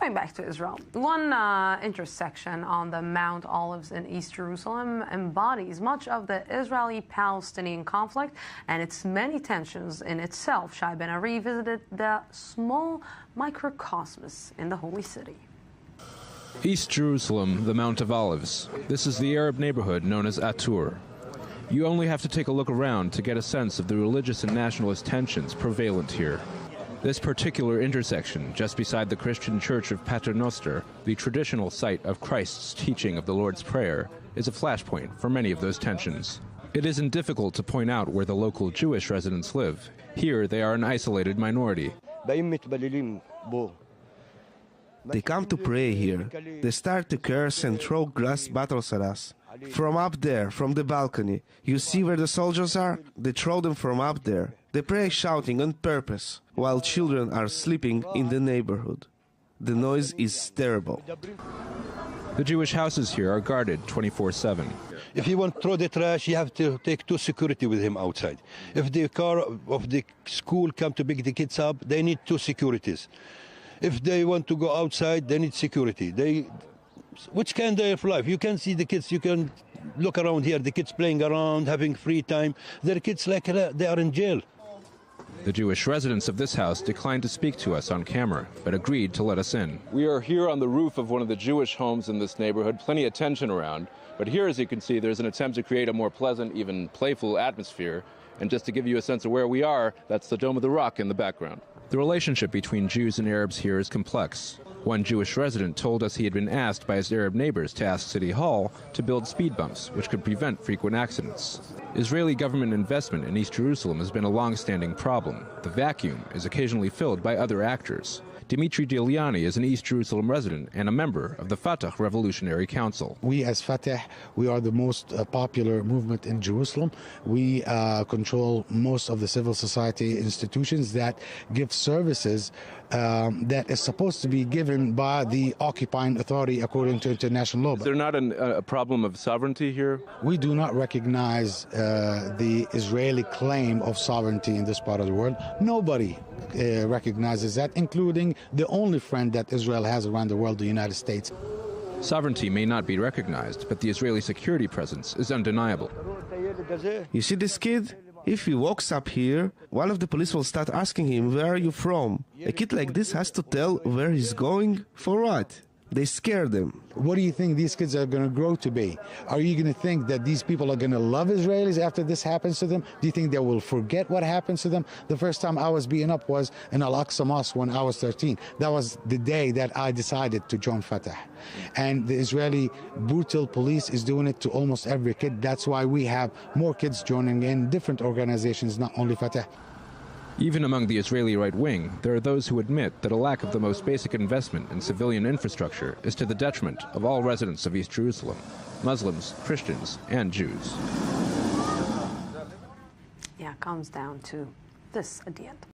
Going back to Israel, one intersection on the Mount Olives in East Jerusalem embodies much of the Israeli-Palestinian conflict and its many tensions in itself. Shai Ben-ari visited the small microcosmos in the Holy City. East Jerusalem, the Mount of Olives. This is the Arab neighborhood known as A-Tor. You only have to take a look around to get a sense of the religious and nationalist tensions prevalent here. This particular intersection, just beside the Christian church of Paternoster, the traditional site of Christ's teaching of the Lord's Prayer, is a flashpoint for many of those tensions. It isn't difficult to point out where the local Jewish residents live. Here, they are an isolated minority. They come to pray here. They start to curse and throw glass bottles at us. From up there, from the balcony, you see where the soldiers are? They throw them from up there. They pray shouting on purpose, while children are sleeping in the neighborhood. The noise is terrible. The Jewish houses here are guarded 24/7. If you want to throw the trash, you have to take two security with him outside. If the car of the school come to pick the kids up, they need two securities. If they want to go outside, they need security. Which kind of life? You can see the kids, you can look around here, the kids playing around, having free time. They're kids like they are in jail. The Jewish residents of this house declined to speak to us on camera, but agreed to let us in. We are here on the roof of one of the Jewish homes in this neighborhood, plenty of tension around. But here, as you can see, there's an attempt to create a more pleasant, even playful atmosphere. And just to give you a sense of where we are, that's the Dome of the Rock in the background. The relationship between Jews and Arabs here is complex. One Jewish resident told us he had been asked by his Arab neighbors to ask City Hall to build speed bumps, which could prevent frequent accidents. Israeli government investment in East Jerusalem has been a long-standing problem. The vacuum is occasionally filled by other actors. Dimitri Giuliani is an East Jerusalem resident and a member of the Fatah Revolutionary Council. We as Fatah, we are the most popular movement in Jerusalem. We control most of the civil society institutions that give services that is supposed to be given by the occupying authority according to international law. Is there not a problem of sovereignty here? We do not recognize the Israeli claim of sovereignty in this part of the world. Nobody recognizes that, including the only friend that Israel has around the world, the United States. Sovereignty may not be recognized, but the Israeli security presence is undeniable. You see this kid? If he walks up here, one of the police will start asking him, where are you from? A kid like this has to tell where he's going. For what? They scare them. What do you think these kids are going to grow to be? Are you going to think that these people are going to love Israelis after this happens to them? Do you think they will forget what happens to them? The first time I was beaten up was in Al-Aqsa Mosque when I was 13. That was the day that I decided to join Fatah. And the Israeli brutal police is doing it to almost every kid. That's why we have more kids joining in different organizations, not only Fatah. Even among the Israeli right wing, there are those who admit that a lack of the most basic investment in civilian infrastructure is to the detriment of all residents of East Jerusalem, Muslims, Christians, and Jews. Yeah, it comes down to this at the end.